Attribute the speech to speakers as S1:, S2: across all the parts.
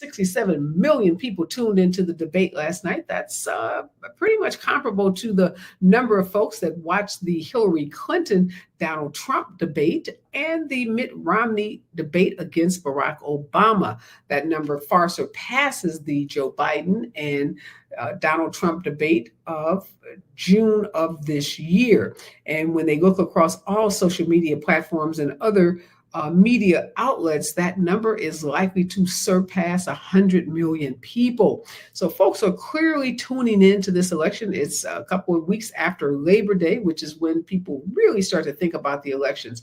S1: 67 million people tuned into the debate last night. That's pretty much comparable to the number of folks that watched the Hillary Clinton Donald Trump debate and the Mitt Romney debate against Barack Obama. That number far surpasses the Joe Biden and Donald Trump debate of June of this year. And when they look across all social media platforms and other media outlets, that number is likely to surpass 100 million people. So folks are clearly tuning into this election. It's a couple of weeks after Labor Day, which is when people really start to think about the elections.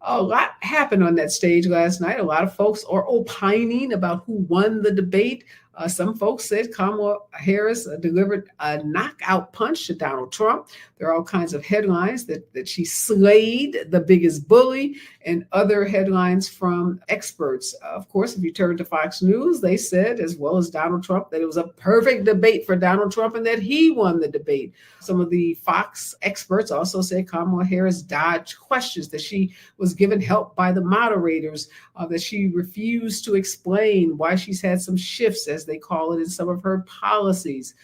S1: A lot happened on that stage last night. A lot of folks are opining about who won the debate. Some folks said Kamala Harris delivered a knockout punch to Donald Trump. There are all kinds of headlines that she slayed the biggest bully, and other headlines from experts. Of course, if you turn to Fox News, they said, as well as Donald Trump, that it was a perfect debate for Donald Trump and that he won the debate. Some of the Fox experts also said Kamala Harris dodged questions, that she was given help by the moderators, that she refused to explain why she's had some shifts, as they call it, in some of her policies.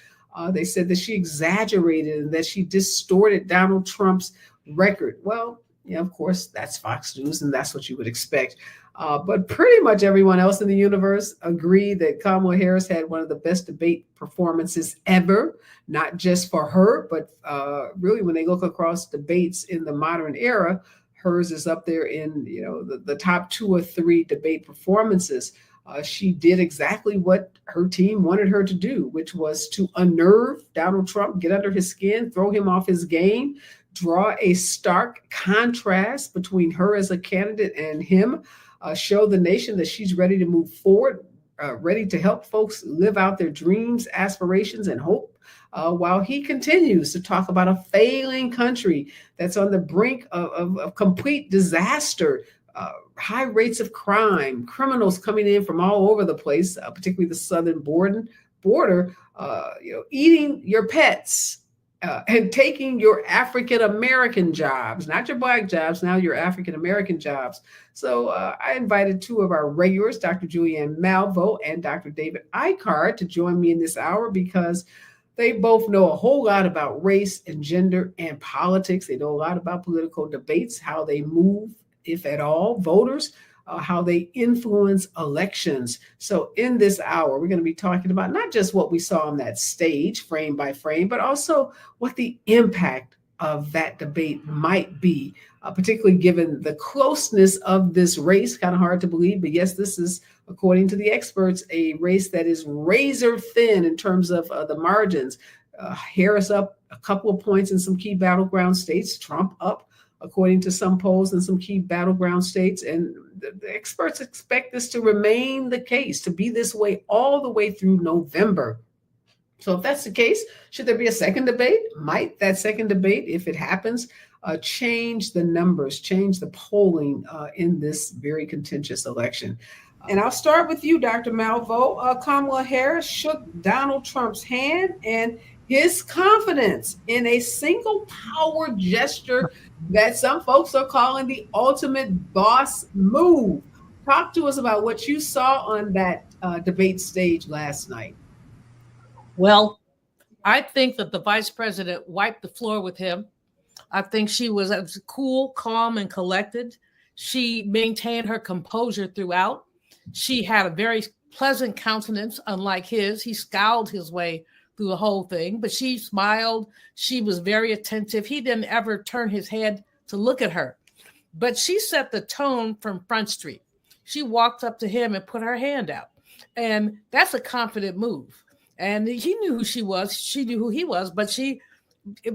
S1: They said that she exaggerated and that she distorted Donald Trump's record. Well, yeah, of course, that's Fox News, and that's what you would expect. But pretty much everyone else in the universe agreed that Kamala Harris had one of the best debate performances ever, not just for her, but really when they look across debates in the modern era, hers is up there in the top 2 or 3 debate performances. She did exactly what her team wanted her to do, which was to unnerve Donald Trump, get under his skin, throw him off his game, draw a stark contrast between her as a candidate and him, show the nation that she's ready to move forward, ready to help folks live out their dreams, aspirations, and hope, while he continues to talk about a failing country that's on the brink of complete disaster. High rates of crime, criminals coming in from all over the place, particularly the southern border, eating your pets and taking your African-American jobs, not your Black jobs, now your African-American jobs. So I invited 2 of our regulars, Dr. Julianne Malveaux and Dr. David Ikard, to join me in this hour because they both know a whole lot about race and gender and politics. They know a lot about political debates, how they move, if at all, voters, how they influence elections. So in this hour, we're going to be talking about not just what we saw on that stage, frame by frame, but also what the impact of that debate might be, particularly given the closeness of this race. Kind of hard to believe, but yes, this is, according to the experts, a race that is razor thin in terms of the margins. Harris up a couple of points in some key battleground states, Trump up, according to some polls, in some key battleground states. And the experts expect this to remain the case, to be this way all the way through November. So if that's the case, should there be a second debate? Might that second debate, if it happens, change the numbers, change the polling in this very contentious election? And I'll start with you, Dr. Malveaux. Kamala Harris shook Donald Trump's hand, and his confidence in a single power gesture that some folks are calling the ultimate boss move. Talk to us about what you saw on that debate stage last night.
S2: Well, I think that the vice president wiped the floor with him. I think she was cool, calm, and collected. She maintained her composure throughout. She had a very pleasant countenance, unlike his. He scowled his way through the whole thing, but she smiled. She was very attentive. He didn't ever turn his head to look at her, but she set the tone from Front Street. She walked up to him and put her hand out, and that's a confident move. And he knew who she was. She knew who he was, but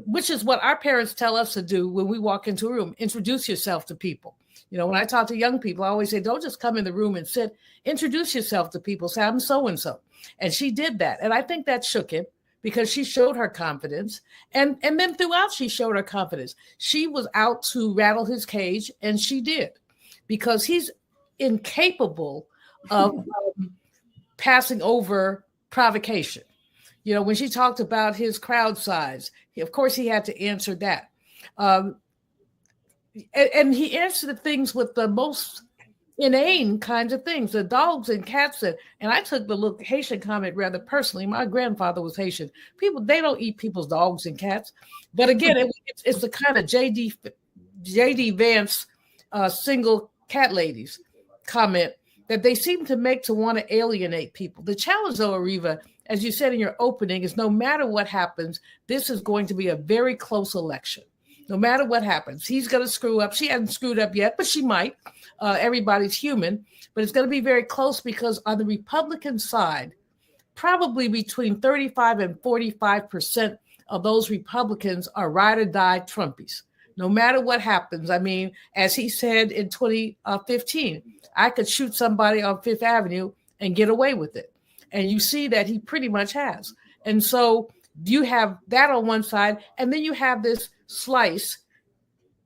S2: which is what our parents tell us to do when we walk into a room, introduce yourself to people. When I talk to young people, I always say, don't just come in the room and sit, introduce yourself to people, say, I'm so-and-so. And she did that. And I think that shook him because she showed her confidence. And then throughout, she showed her confidence. She was out to rattle his cage, and she did, because he's incapable of passing over provocation. When she talked about his crowd size, of course, he had to answer that. And he answered the things with the most inane kinds of things. The dogs and cats, and I took the little Haitian comment rather personally. My grandfather was Haitian. People, they don't eat people's dogs and cats. But again, it's the kind of J.D. Vance single cat ladies comment that they seem to make to want to alienate people. The challenge, though, Areva, as you said in your opening, is no matter what happens, this is going to be a very close election. No matter what happens, he's going to screw up. She hasn't screwed up yet, but she might. Everybody's human, but it's going to be very close because on the Republican side, probably between 35 and 45% of those Republicans are ride or die Trumpies. No matter what happens. I mean, as he said in 2015, I could shoot somebody on Fifth Avenue and get away with it. And you see that he pretty much has. And so you have that on one side, and then you have this slice,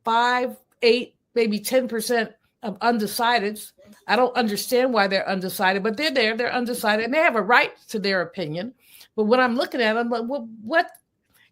S2: 5, 8, maybe 10% of undecideds. I don't understand why they're undecided, but they're there, they're undecided, and they have a right to their opinion. But when I'm looking at them, I'm like, well, what?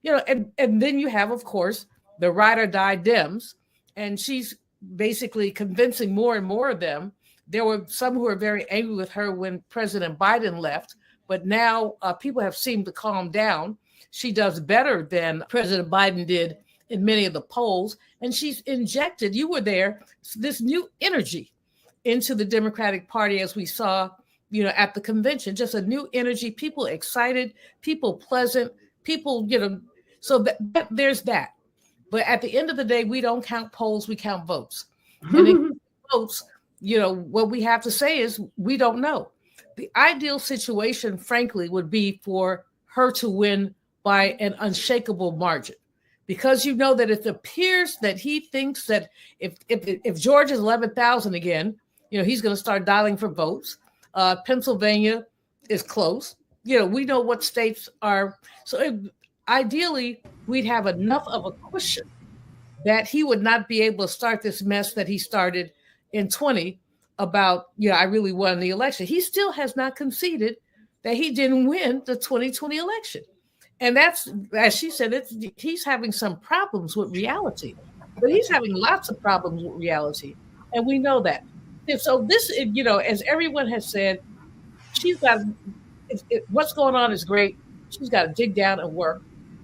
S2: And then you have, of course, the ride or die Dems, and she's basically convincing more and more of them. There were some who were very angry with her when President Biden left, but now people have seemed to calm down. She does better than President Biden did in many of the polls, and she's injected, you were there, this new energy into the Democratic Party, as we saw, at the convention, just a new energy, people excited, people pleasant, people, so there's that. But at the end of the day, we don't count polls, we count votes. And in votes, what we have to say is we don't know. The ideal situation, frankly, would be for her to win by an unshakable margin. Because that it appears that he thinks that if George is 11,000 again, he's going to start dialing for votes. Pennsylvania is close. We know what states are. So ideally, we'd have enough of a cushion that he would not be able to start this mess that he started in 20 about, I really won the election. He still has not conceded that he didn't win the 2020 election. And that's, as she said, he's having some problems with reality, but he's having lots of problems with reality. And we know that. And so this, as everyone has said, she's got, what's going on is great. She's got to dig down and work.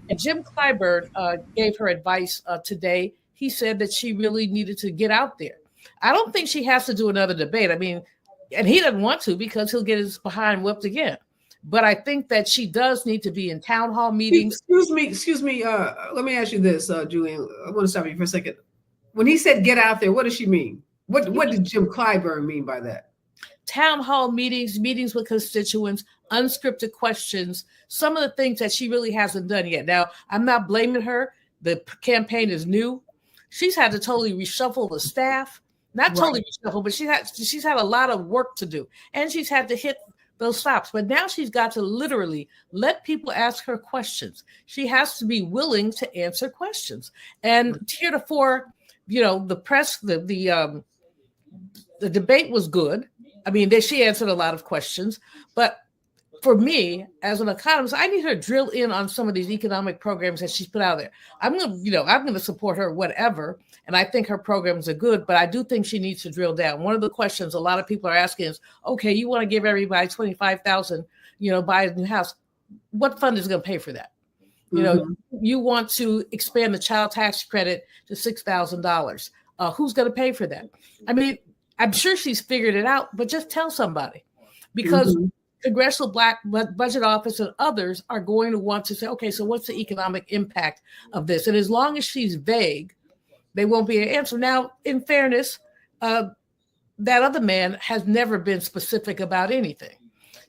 S2: And Jim Clyburn gave her advice today. He said that she really needed to get out there. I don't think she has to do another debate. I mean, and he doesn't want to because he'll get his behind whipped again. But I think that she does need to be in town hall meetings.
S1: Excuse me. Let me ask you this, Julian. I want to stop you for a second. When he said get out there, what does she mean? What did Jim Clyburn mean by that?
S2: Town hall meetings with constituents, unscripted questions, some of the things that she really hasn't done yet. Now, I'm not blaming her. The campaign is new. She's had to totally reshuffle the staff. Not totally reshuffle, but she's had a lot of work to do. And she's had to hit those stops. But now she's got to literally let people ask her questions. She has to be willing to answer questions. And heretofore, the press, the debate was good. I mean, she answered a lot of questions. But for me, as an economist, I need her to drill in on some of these economic programs that she's put out there. I'm going to support her, whatever. And I think her programs are good, but I do think she needs to drill down. One of the questions a lot of people are asking is, okay, you want to give everybody $25,000, buy a new house. What fund is going to pay for that? You want to expand the child tax credit to $6,000. Who's going to pay for that? I mean, I'm sure she's figured it out, but just tell somebody, because Congressional Black Budget Office and others are going to want to say, okay, so what's the economic impact of this? And as long as she's vague, they won't be an answer. Now, in fairness, that other man has never been specific about anything.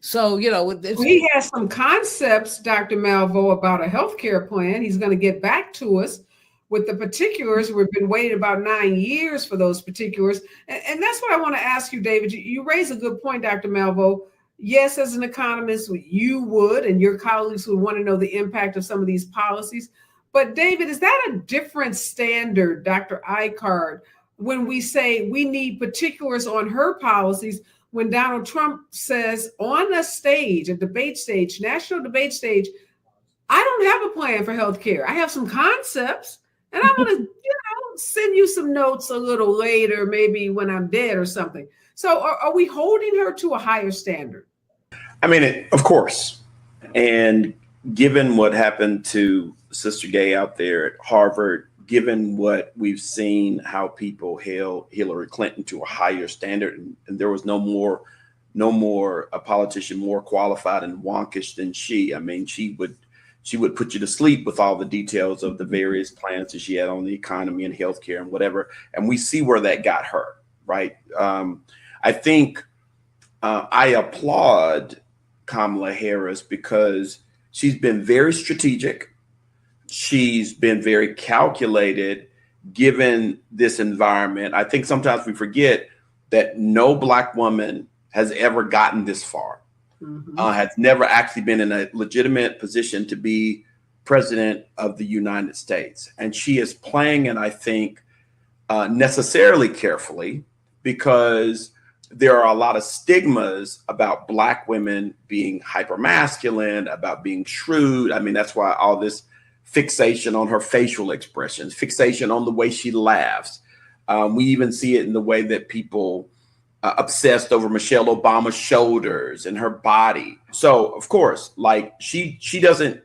S2: So,
S1: he has some concepts, Dr. Malveaux, about a healthcare plan. He's going to get back to us with the particulars. We've been waiting about 9 years for those particulars. And that's what I want to ask you, David. You raise a good point, Dr. Malveaux. Yes, as an economist, you would, and your colleagues would want to know the impact of some of these policies. But David, is that a different standard, Dr. Ikard, when we say we need particulars on her policies, when Donald Trump says on a stage, a debate stage, national debate stage, I don't have a plan for healthcare. I have some concepts, and I'm going to, send you some notes a little later, maybe when I'm dead or something. So are we holding her to a higher standard?
S3: I mean, of course. And given what happened to Sister Gay out there at Harvard, given what we've seen, how people held Hillary Clinton to a higher standard, and there was no more a politician more qualified and wonkish than she. I mean, she would put you to sleep with all the details of the various plans that she had on the economy and healthcare and whatever. And we see where that got her, right? I think I applaud Kamala Harris because she's been very strategic. She's been very calculated given this environment. I think sometimes we forget that no Black woman has ever gotten this far, has never actually been in a legitimate position to be president of the United States. And she is playing it, I think, necessarily carefully, because there are a lot of stigmas about Black women being hypermasculine, about being shrewd. I mean, that's why all this fixation on her facial expressions, fixation on the way she laughs. We even see it in the way that people obsessed over Michelle Obama's shoulders and her body. So of course, like she doesn't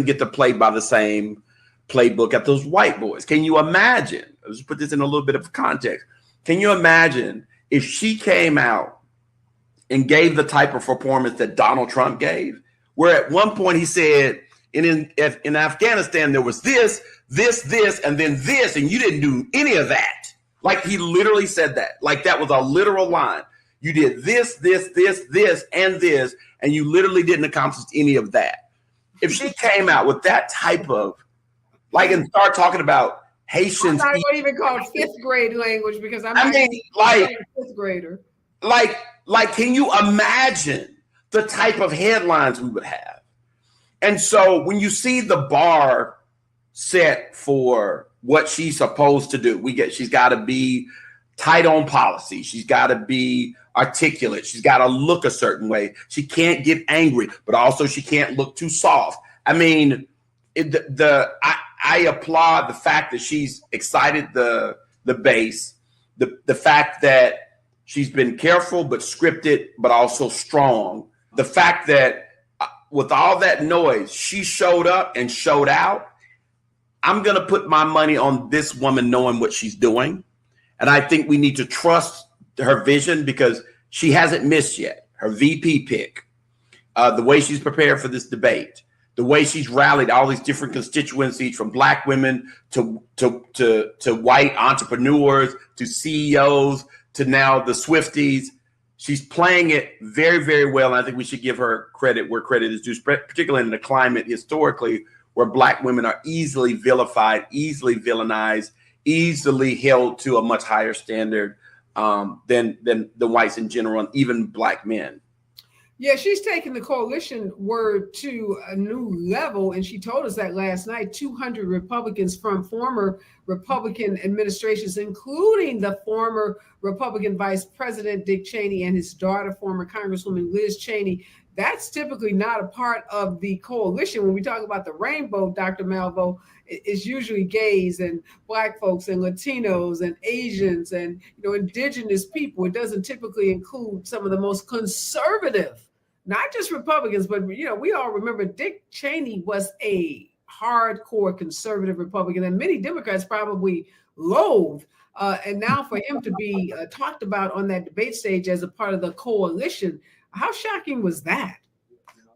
S3: get to play by the same playbook at those white boys. Can you imagine? Let's put this in a little bit of context. Can you imagine if she came out and gave the type of performance that Donald Trump gave, where at one point he said, in Afghanistan, there was this, and then this, and you didn't do any of that. Like he literally said that. Like that was a literal line. You did this, and this, and you literally didn't accomplish any of that. If she came out with that type of, like, and start talking about Haitians.
S1: I don't even call it fifth grade language because I'm
S3: like
S1: a fifth grader.
S3: Like, can you imagine the type of headlines we would have? And so when you see the bar set for what she's supposed to do, she's got to be tight on policy. She's got to be articulate. She's got to look a certain way. She can't get angry, but also she can't look too soft. I mean, I applaud the fact that she's excited the base, the fact that she's been careful but scripted, but also strong. The fact that with all that noise, she showed up and showed out. I'm going to put my money on this woman knowing what she's doing. And I think we need to trust her vision because she hasn't missed yet. Her VP pick, the way she's prepared for this debate, the way she's rallied all these different constituencies from Black women to white entrepreneurs, to CEOs, to now the Swifties. She's playing it very, very well. And I think we should give her credit where credit is due, particularly in the climate historically where Black women are easily vilified, easily villainized, easily held to a much higher standard than the whites in general, and even Black men.
S1: Yeah, she's taken the coalition word to a new level. And she told us that last night, 200 Republicans from former Republican administrations, including the former Republican Vice President Dick Cheney and his daughter, former Congresswoman Liz Cheney. That's typically not a part of the coalition. When we talk about the rainbow, Dr. Malveaux, it's usually gays and Black folks and Latinos and Asians and indigenous people. It doesn't typically include some of the most conservative, not just Republicans, but we all remember Dick Cheney was a hardcore conservative Republican, and many Democrats probably loathe. And now for him to be talked about on that debate stage as a part of the coalition, how shocking was that?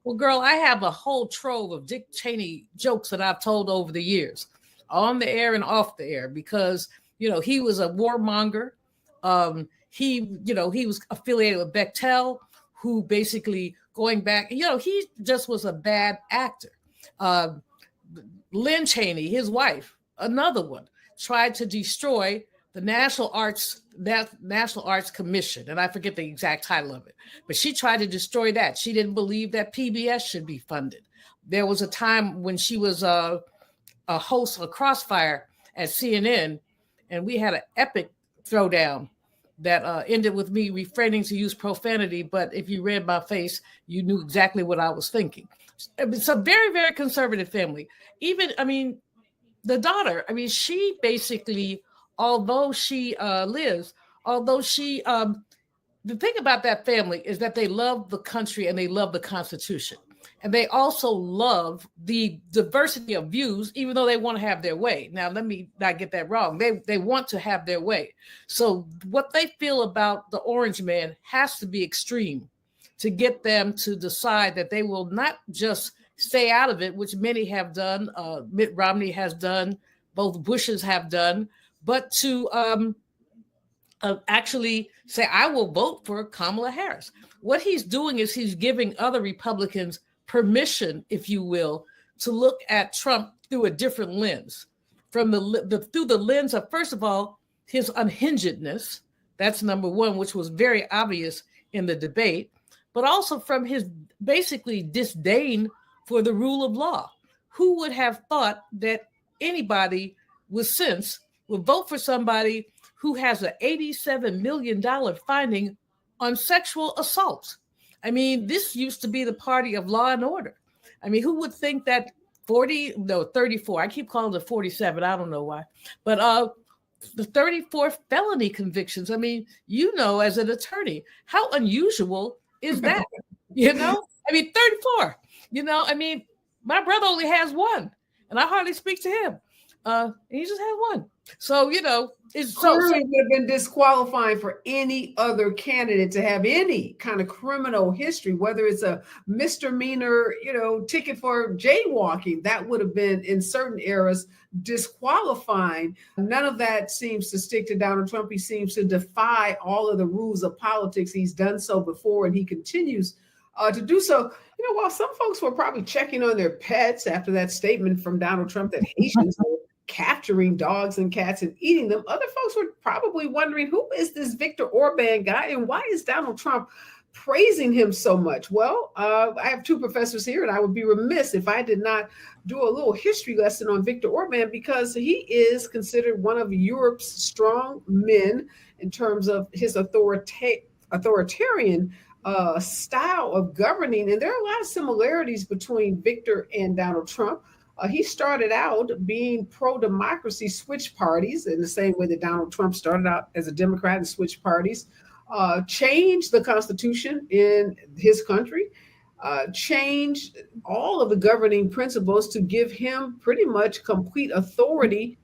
S2: Well, girl, I have a whole trove of Dick Cheney jokes that I've told over the years, on the air and off the air, because, he was a warmonger. He was affiliated with Bechtel, who basically going back, he just was a bad actor. Lynn Cheney, his wife, another one, tried to destroy the National Arts Commission, and I forget the exact title of it, but she tried to destroy that. She didn't believe that PBS should be funded. There was a time when she was a host of Crossfire at CNN, and we had an epic throwdown that ended with me refraining to use profanity, but if you read my face, you knew exactly what I was thinking. It's a very, very conservative family. The daughter, she basically although she lives, although she, the thing about that family is that they love the country and they love the Constitution. And they also love the diversity of views, even though they want to have their way. Now, let me not get that wrong. They want to have their way. So what they feel about the orange man has to be extreme to get them to decide that they will not just stay out of it, which many have done. Mitt Romney has done, both Bushes have done, but to actually say, I will vote for Kamala Harris. What he's doing is he's giving other Republicans permission, if you will, to look at Trump through a different lens, from through the lens of, first of all, his unhingedness. That's number one, which was very obvious in the debate, but also from his basically disdain for the rule of law. Who would have thought that anybody with sense would vote for somebody who has an $87 million finding on sexual assault? I mean, this used to be the party of law and order. I mean, who would think that 34, I keep calling it 47, I don't know why, but the 34 felony convictions. I mean, you know, as an attorney, how unusual is that? You know, I mean, 34, you know, I mean, my brother only has one and I hardly speak to him. And he just had one. So, you know, it's
S1: clearly would have been disqualifying for any other candidate to have any kind of criminal history, whether it's a misdemeanor, you know, ticket for jaywalking. That would have been in certain eras disqualifying. None of that seems to stick to Donald Trump. He seems to defy all of the rules of politics. He's done so before, and he continues to do so. You know, while some folks were probably checking on their pets after that statement from Donald Trump that Haitians were capturing dogs and cats and eating them, other folks were probably wondering, who is this Victor Orban guy and why is Donald Trump praising him so much? Well, I have two professors here, and I would be remiss if I did not do a little history lesson on Viktor Orban, because he is considered one of Europe's strong men in terms of his authoritarian style of governing. And there are a lot of similarities between Victor and Donald Trump. He started out being pro-democracy, switched parties in the same way that Donald Trump started out as a Democrat and switched parties, changed the Constitution in his country, changed all of the governing principles to give him pretty much complete authority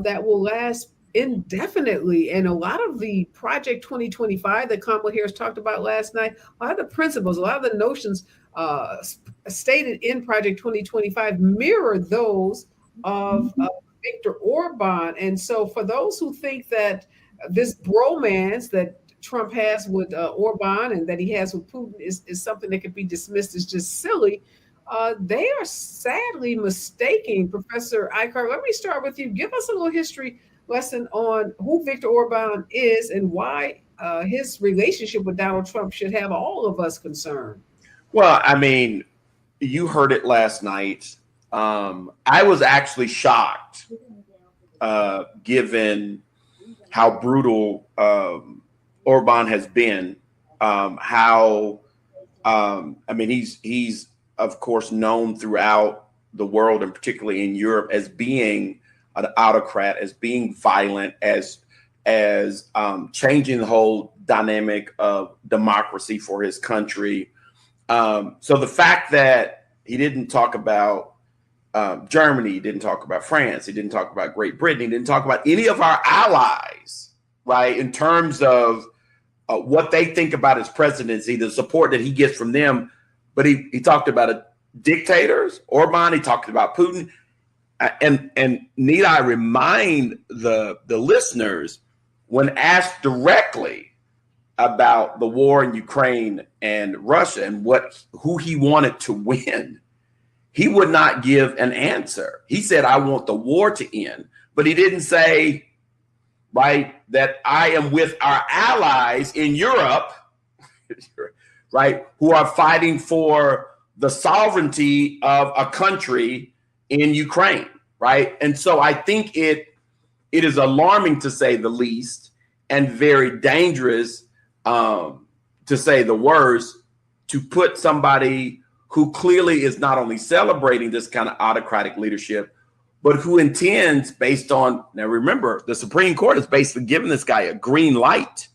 S1: that will last indefinitely. And a lot of the Project 2025 that Kamala Harris talked about last night, a lot of the principles, a lot of the notions stated in Project 2025 mirror those of Viktor Orban. And so for those who think that this bromance that Trump has with Orban and that he has with Putin is something that could be dismissed as just silly, they are sadly mistaken. Professor Ikard, let me start with you. Give us a little history lesson on who Viktor Orban is and why his relationship with Donald Trump should have all of us concerned.
S3: Well, I mean, you heard it last night. I was actually shocked, given how brutal Orban has been. I mean, he's of course known throughout the world, and particularly in Europe, as being an autocrat, as being violent, as changing the whole dynamic of democracy for his country. So the fact that he didn't talk about Germany, he didn't talk about France, he didn't talk about Great Britain, he didn't talk about any of our allies, right, in terms of what they think about his presidency, the support that he gets from them. But he talked about dictators, Orban, he talked about Putin. And need I remind the listeners, when asked directly about the war in Ukraine and Russia and who he wanted to win, he would not give an answer. He said, I want the war to end, but he didn't say, right, that I am with our allies in Europe, right, who are fighting for the sovereignty of a country in Ukraine, right? And so I think it is alarming, to say the least, and very dangerous, to say the worst, to put somebody who clearly is not only celebrating this kind of autocratic leadership, but who intends based on, now remember, the Supreme Court is basically giving this guy a green light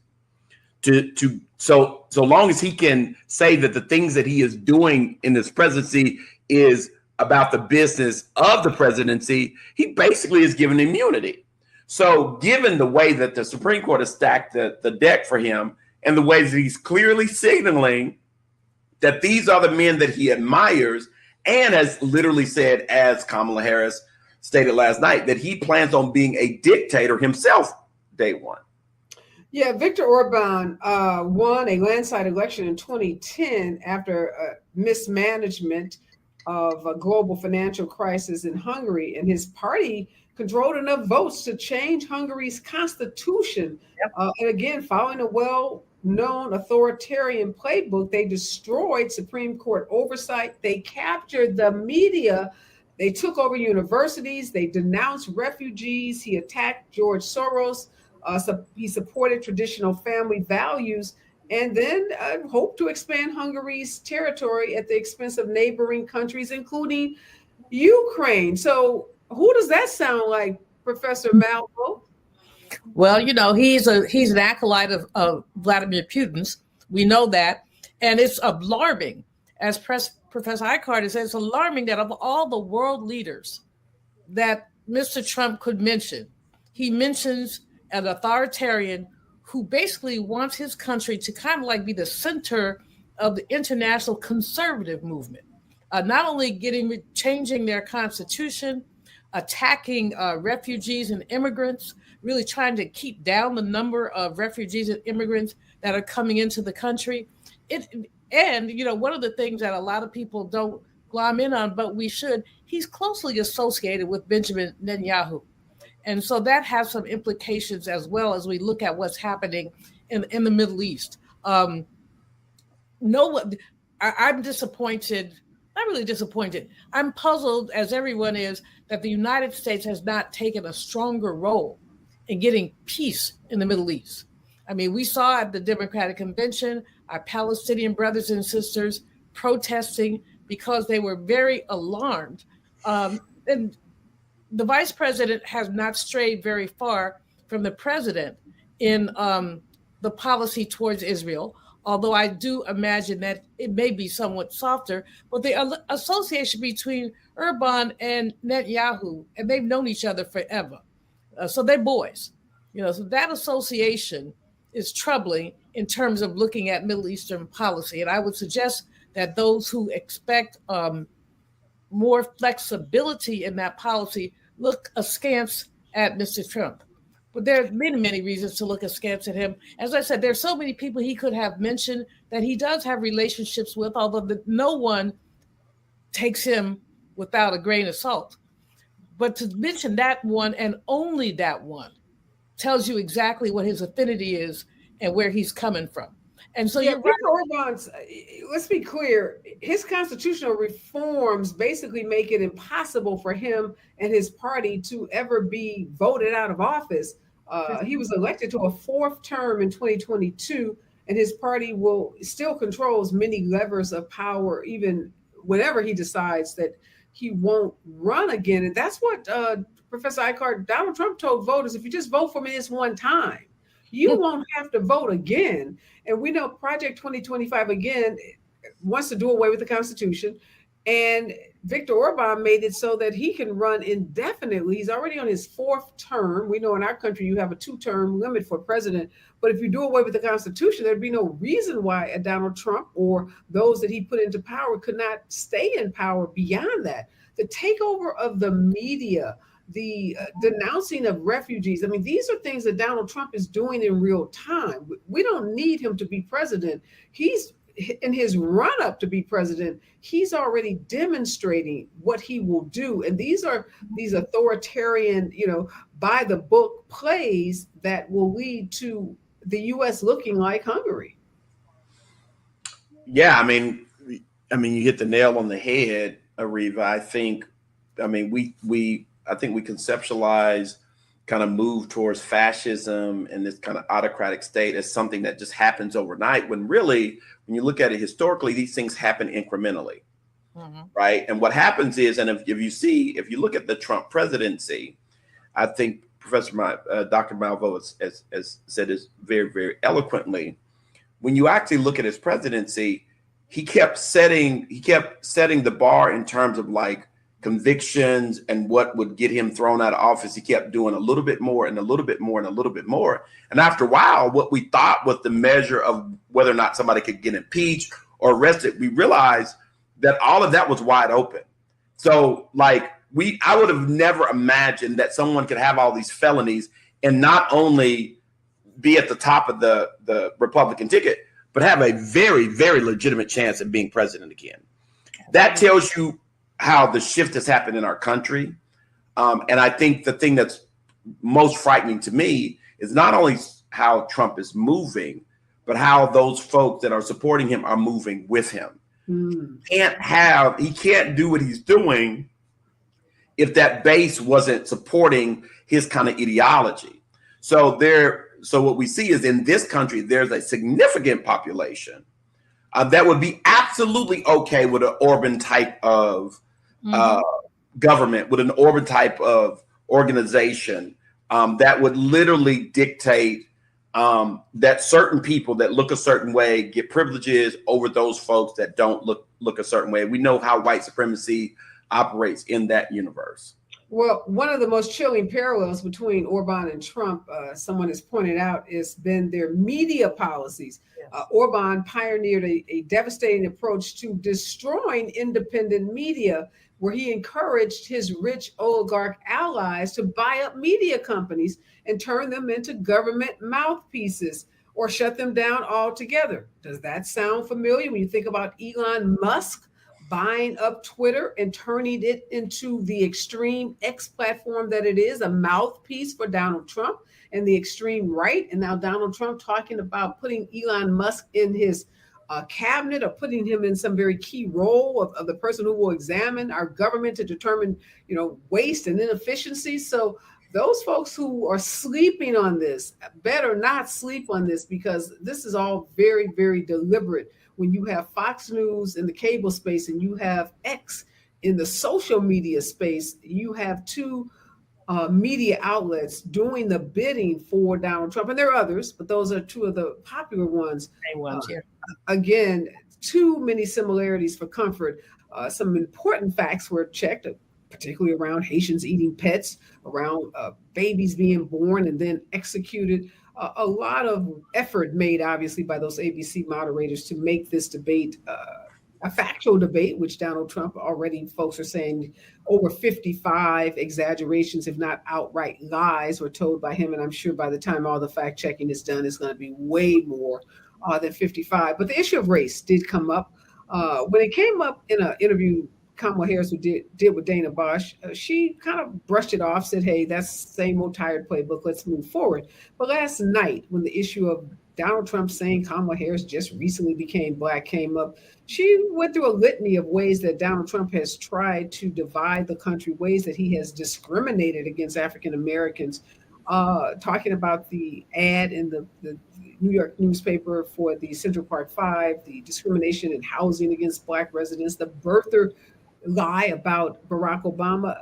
S3: so long as he can say that the things that he is doing in this presidency is about the business of the presidency, he basically is given immunity. So given the way that the Supreme Court has stacked the deck for him and the ways that he's clearly signaling that these are the men that he admires, and has literally said, as Kamala Harris stated last night, that he plans on being a dictator himself day one.
S1: Yeah, Viktor Orban won a landslide election in 2010 after mismanagement of a global financial crisis in Hungary, and his party controlled enough votes to change Hungary's constitution. Yep. And again, following a well-known authoritarian playbook, they destroyed Supreme Court oversight. They captured the media. They took over universities. They denounced refugees. He attacked George Soros. He supported traditional family values, and then hoped to expand Hungary's territory at the expense of neighboring countries, including Ukraine. So who does that sound like, Professor Malveaux?
S2: Well, you know, he's an acolyte of Vladimir Putin's. We know that. And it's alarming, as Professor Ikard says, it's alarming that of all the world leaders that Mr. Trump could mention, he mentions an authoritarian who basically wants his country to kind of like be the center of the international conservative movement. Not only changing their constitution, attacking refugees and immigrants, really trying to keep down the number of refugees and immigrants that are coming into the country. And, you know, one of the things that a lot of people don't glom in on, but we should, he's closely associated with Benjamin Netanyahu. And so that has some implications as well as we look at what's happening in the Middle East. I'm disappointed, not really disappointed. I'm puzzled, as everyone is, that the United States has not taken a stronger role in getting peace in the Middle East. I mean, we saw at the Democratic Convention, our Palestinian brothers and sisters protesting because they were very alarmed. And the vice president has not strayed very far from the president in the policy towards Israel, although I do imagine that it may be somewhat softer. But the association between Orban and Netanyahu, and they've known each other forever. So they're boys. You know, so that association is troubling in terms of looking at Middle Eastern policy. And I would suggest that those who expect more flexibility in that policy look askance at Mr. Trump. But there are many, many reasons to look askance at him. As I said, there's so many people he could have mentioned that he does have relationships with, although no one takes him without a grain of salt. But to mention that one and only that one tells you exactly what his affinity is and where he's coming from. And so you're right.
S1: Orban's, let's be clear, his constitutional reforms basically make it impossible for him and his party to ever be voted out of office. He was elected to a fourth term in 2022, and his party still controls many levers of power, even whenever he decides that he won't run again. And that's what Professor Ikard, Donald Trump told voters: if you just vote for me this one time, you won't have to vote again. And we know Project 2025, again, wants to do away with the Constitution. And Viktor Orban made it so that he can run indefinitely. He's already on his fourth term. We know in our country you have a 2-term limit for president. But if you do away with the Constitution, there'd be no reason why a Donald Trump or those that he put into power could not stay in power beyond that. The takeover of the media, the denouncing of refugees. I mean, these are things that Donald Trump is doing in real time. We don't need him to be president. He's in his run up to be president. He's already demonstrating what he will do. And these are these authoritarian, by the book plays that will lead to the U.S. looking like Hungary.
S3: Yeah, I mean, you hit the nail on the head, Areva. I think we conceptualize kind of move towards fascism and this kind of autocratic state as something that just happens overnight, when really, when you look at it historically, these things happen incrementally. right? And what happens is, and if you look at the Trump presidency, I think Dr. Malveaux has said this very, very eloquently. When you actually look at his presidency, he kept setting the bar in terms of like convictions and what would get him thrown out of office. He kept doing a little bit more and a little bit more and a little bit more. And after a while, what we thought was the measure of whether or not somebody could get impeached or arrested, we realized that all of that was wide open. So like I would have never imagined that someone could have all these felonies and not only be at the top of the Republican ticket, but have a very, very legitimate chance of being president again. That tells you how the shift has happened in our country. And I think the thing that's most frightening to me is not only how Trump is moving, but how those folks that are supporting him are moving with him. He can't do what he's doing if that base wasn't supporting his kind of ideology. So what we see is in this country, there's a significant population that would be absolutely okay with an Orban type of government, with an Orban type of organization that would literally dictate that certain people that look a certain way get privileges over those folks that don't look a certain way. We know how white supremacy operates in that universe.
S1: Well, one of the most chilling parallels between Orban and Trump, someone has pointed out, has been their media policies. Yes. Orban pioneered a devastating approach to destroying independent media, where he encouraged his rich oligarch allies to buy up media companies and turn them into government mouthpieces or shut them down altogether. Does that sound familiar when you think about Elon Musk buying up Twitter and turning it into the extreme X platform that it is, a mouthpiece for Donald Trump and the extreme right? And now Donald Trump talking about putting Elon Musk in his cabinet or putting him in some very key role of the person who will examine our government to determine, waste and inefficiency. So those folks who are sleeping on this better not sleep on this, because this is all very, very deliberate. When you have Fox News in the cable space and you have X in the social media space, you have two media outlets doing the bidding for Donald Trump. And there are others, but those are two of the popular ones. Again, too many similarities for comfort. Some important facts were checked, particularly around Haitians eating pets, around babies being born and then executed. A lot of effort made, obviously, by those ABC moderators to make this debate a factual debate, which Donald Trump already, folks are saying over 55 exaggerations, if not outright lies, were told by him. And I'm sure by the time all the fact checking is done, it's going to be way more than 55. But the issue of race did come up. When it came up in an interview Kamala Harris did with Dana Bosch, she kind of brushed it off, said, hey, that's the same old tired playbook, let's move forward. But last night, when the issue of Donald Trump saying Kamala Harris just recently became Black came up, she went through a litany of ways that Donald Trump has tried to divide the country, ways that he has discriminated against African Americans, talking about the ad in the New York newspaper for the Central Park 5, the discrimination in housing against Black residents, the birther lie about Barack Obama.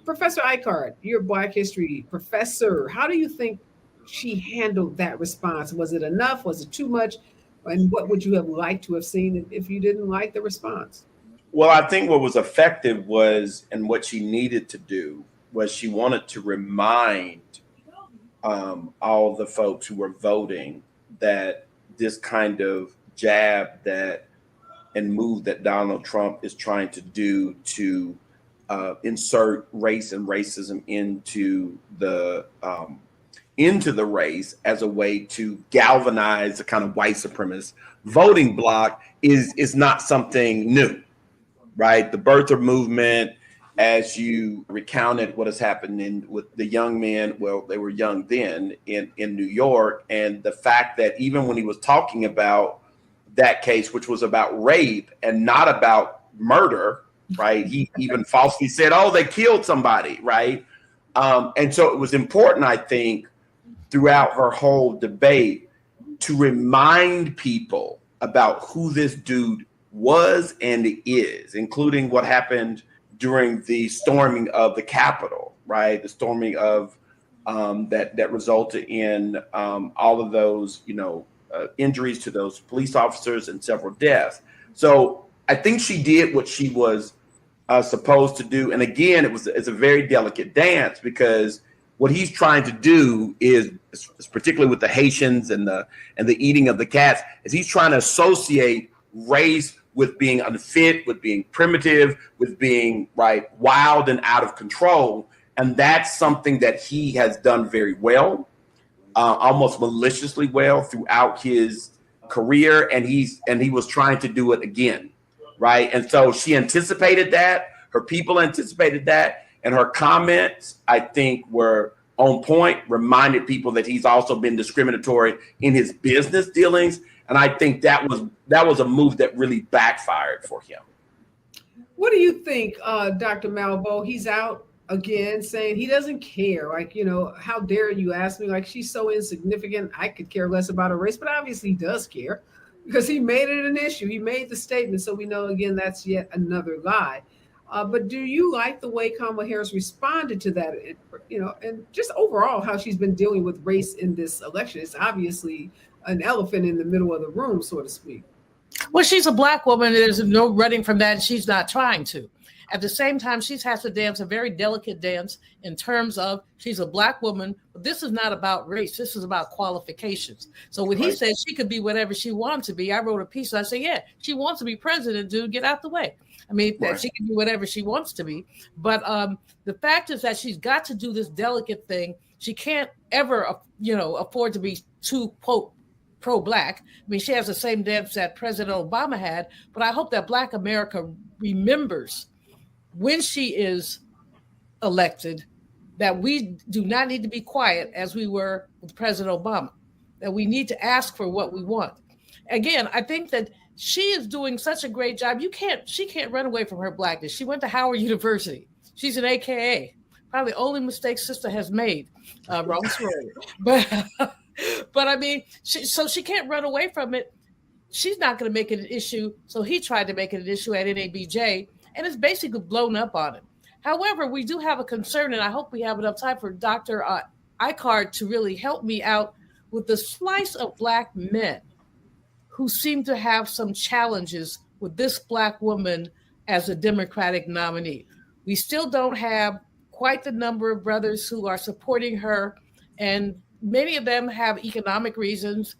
S1: Professor Ikard, you're a Black history professor. How do you think she handled that response? Was it enough? Was it too much? And what would you have liked to have seen if you didn't like the response?
S3: Well, I think what was effective was, and what she needed to do was, she wanted to remind all the folks who were voting that this kind of jab and move that Donald Trump is trying to do to insert race and racism into the race as a way to galvanize the kind of white supremacist voting bloc is not something new, right? The birther movement, as you recounted what has happened with the young men, well, they were young then in New York, and the fact that even when he was talking about that case, which was about rape and not about murder, right? He even falsely said, oh, they killed somebody, right? And so it was important, I think, throughout her whole debate to remind people about who this dude was and is, including what happened during the storming of the Capitol, right? The storming of that resulted in all of those, injuries to those police officers and several deaths. So I think she did what she was supposed to do. And again, it's a very delicate dance, because what he's trying to do is particularly with the Haitians and the eating of the cats, is he's trying to associate race with being unfit, with being primitive, with being wild and out of control. And that's something that he has done very well, almost maliciously well throughout his career. And he was trying to do it again. Right. And so she anticipated that, her people anticipated that, and her comments, I think, were on point, reminded people that he's also been discriminatory in his business dealings. And I think that was a move that really backfired for him.
S1: What do you think, Dr. Malveaux? He's out again saying he doesn't care. How dare you ask me? She's so insignificant. I could care less about her race, but obviously he does care, because he made it an issue. He made the statement. So we know, again, that's yet another lie. But do you like the way Kamala Harris responded to that? And just overall how she's been dealing with race in this election? It's obviously an elephant in the middle of the room, so to speak.
S2: Well, she's a Black woman. There's no running from that. And she's not trying to. At the same time, she has to dance a very delicate dance in terms of she's a Black woman, but this is not about race. This is about qualifications. So when he says she could be whatever she wants to be, I wrote a piece. And I say, yeah, she wants to be president, dude. Get out the way. I mean, that she can be whatever she wants to be. But the fact is that she's got to do this delicate thing. She can't ever, afford to be too, quote, pro-Black. I mean, she has the same dance that President Obama had. But I hope that Black America remembers when she is elected that we do not need to be quiet as we were with President Obama, that we need to ask for what we want. Again, I think that she is doing such a great job. She can't run away from her Blackness. She went to Howard University. She's an AKA. Probably the only mistake sister has made. Wrong story. But I mean, so she can't run away from it. She's not going to make it an issue. So he tried to make it an issue at NABJ, and it's basically blown up on him. However, we do have a concern, and I hope we have enough time for Dr. Ikard to really help me out with the slice of Black men who seem to have some challenges with this Black woman as a Democratic nominee. We still don't have quite the number of brothers who are supporting her, and many of them have economic reasons.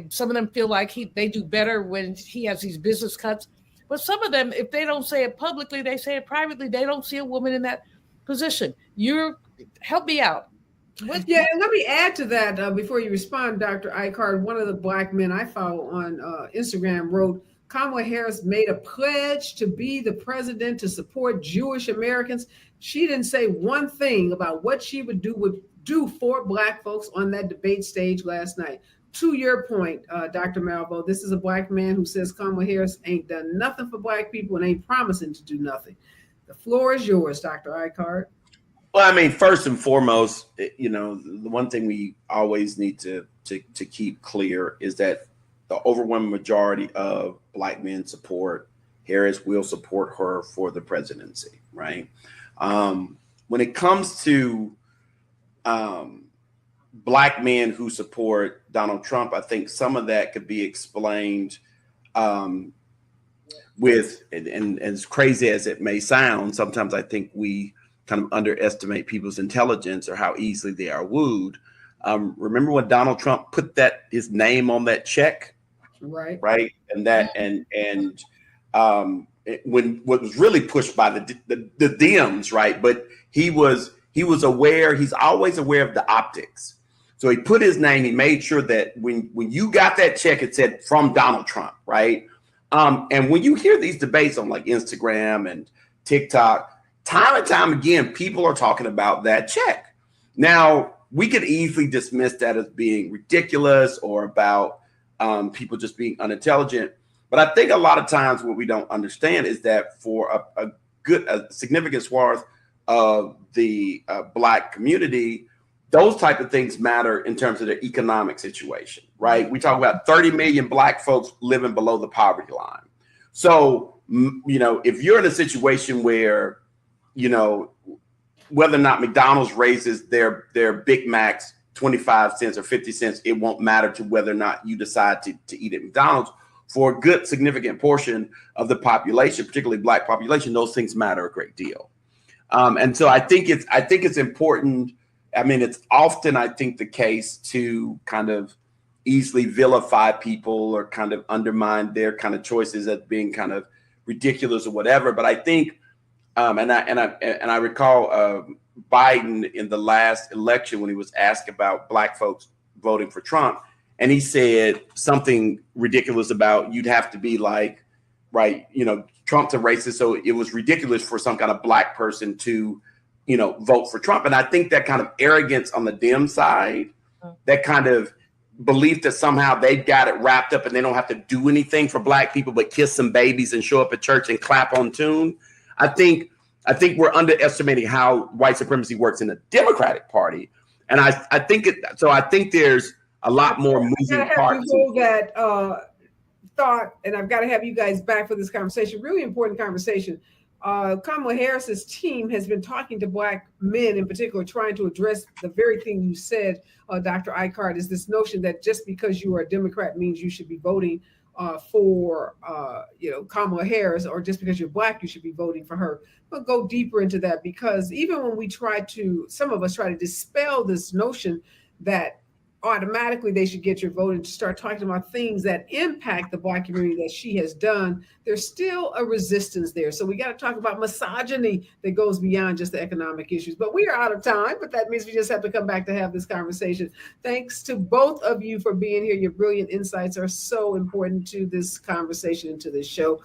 S2: Some of them feel like they do better when he has these business cuts. But some of them, if they don't say it publicly, they say it privately. They don't see a woman in that position. Help me out.
S1: And let me add to that before you respond, Dr. Ikard. One of the Black men I follow on Instagram wrote, Kamala Harris made a pledge to be the president to support Jewish Americans. She didn't say one thing about what she would do for Black folks on that debate stage last night. To your point, Dr. Malveaux, this is a Black man who says Kamala Harris ain't done nothing for Black people and ain't promising to do nothing. The floor is yours, Dr. Ikard.
S3: Well, I mean, first and foremost, the one thing we always need to keep clear is that the overwhelming majority of Black men support Harris, will support her for the presidency, right? When it comes to Black men who support Donald Trump, I think some of that could be explained with, and as crazy as it may sound, sometimes I think we kind of underestimate people's intelligence or how easily they are wooed. Remember when Donald Trump put his name on that check? Right. And that, when what was really pushed by the Dems, right? But he was aware, he's always aware of the optics. So he put his name, he made sure that when you got that check, it said from Donald Trump, right? And when you hear these debates on like Instagram and TikTok, time and time again, people are talking about that check. Now, we could easily dismiss that as being ridiculous or about people just being unintelligent. But I think a lot of times what we don't understand is that for a significant swath of the Black community, those type of things matter in terms of their economic situation, right? We talk about 30 million Black folks living below the poverty line. So, if you're in a situation where, whether or not McDonald's raises their Big Macs 25 cents or 50 cents, it won't matter to whether or not you decide to eat at McDonald's. For a good significant portion of the population, particularly Black population, those things matter a great deal. And so I think it's important. I mean, it's often, I think, the case to kind of easily vilify people or kind of undermine their kind of choices as being kind of ridiculous or whatever. But I think, and I recall Biden in the last election when he was asked about Black folks voting for Trump, and he said something ridiculous about you'd have to be like, right, Trump's a racist, so it was ridiculous for some kind of Black person to, vote for Trump. And I think that kind of arrogance on the Dem side, that kind of belief that somehow they've got it wrapped up and they don't have to do anything for Black people but kiss some babies and show up at church and clap on tune. I think we're underestimating how white supremacy works in the Democratic Party. And I think there's a lot more moving parts.
S1: That thought, and I've got to have you guys back for this conversation. Really important conversation. Kamala Harris's team has been talking to Black men in particular, trying to address the very thing you said, Dr. Ikard, is this notion that just because you are a Democrat means you should be voting for Kamala Harris, or just because you're Black, you should be voting for her. But go deeper into that, because even when some of us try to dispel this notion that automatically they should get your vote and start talking about things that impact the Black community that she has done, there's still a resistance there. So we got to talk about misogyny that goes beyond just the economic issues. But we are out of time, but that means we just have to come back to have this conversation. Thanks to both of you for being here. Your brilliant insights are so important to this conversation and to this show.